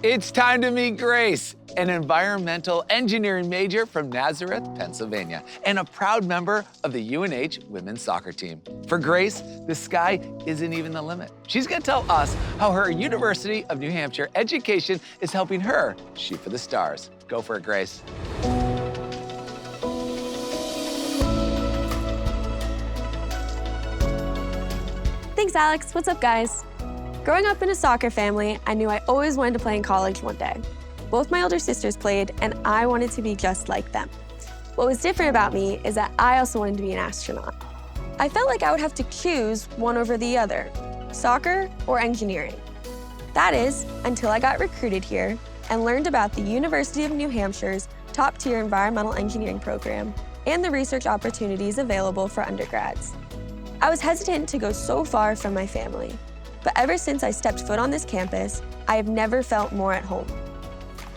It's time to meet Grace, an environmental engineering major from Nazareth, Pennsylvania, and a proud member of the UNH women's soccer team. For Grace, the sky isn't even the limit. She's gonna tell us how her University of New Hampshire education is helping her shoot for the stars. Go for it, Grace. Thanks, Alex. What's up, guys? Growing up in a soccer family, I knew I always wanted to play in college one day. Both my older sisters played, and I wanted to be just like them. What was different about me is that I also wanted to be an astronaut. I felt like I would have to choose one over the other, soccer or engineering. That is, until I got recruited here and learned about the University of New Hampshire's top-tier environmental engineering program and the research opportunities available for undergrads. I was hesitant to go so far from my family, but ever since I stepped foot on this campus, I have never felt more at home.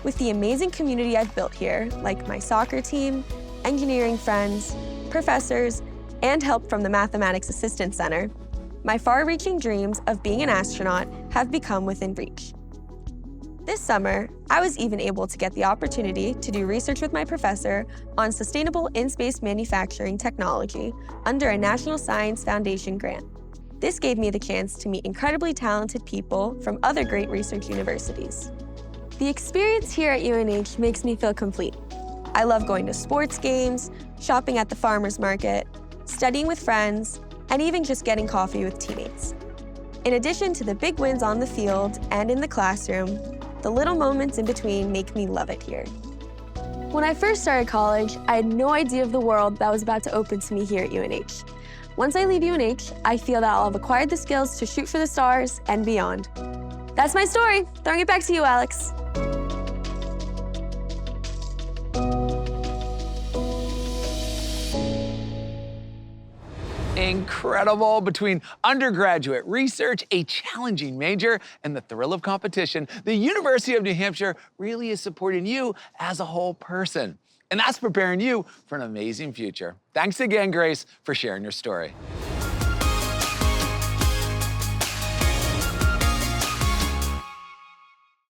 With the amazing community I've built here, like my soccer team, engineering friends, professors, and help from the Mathematics Assistance Center, my far-reaching dreams of being an astronaut have become within reach. This summer, I was even able to get the opportunity to do research with my professor on sustainable in-space manufacturing technology under a National Science Foundation grant. This gave me the chance to meet incredibly talented people from other great research universities. The experience here at UNH makes me feel complete. I love going to sports games, shopping at the farmer's market, studying with friends, and even just getting coffee with teammates. In addition to the big wins on the field and in the classroom, the little moments in between make me love it here. When I first started college, I had no idea of the world that was about to open to me here at UNH. Once I leave UNH, I feel that I'll have acquired the skills to shoot for the stars and beyond. That's my story. Throwing it back to you, Alex. Incredible. Between undergraduate research, a challenging major, and the thrill of competition, the University of New Hampshire really is supporting you as a whole person. And that's preparing you for an amazing future. Thanks again, Grace, for sharing your story.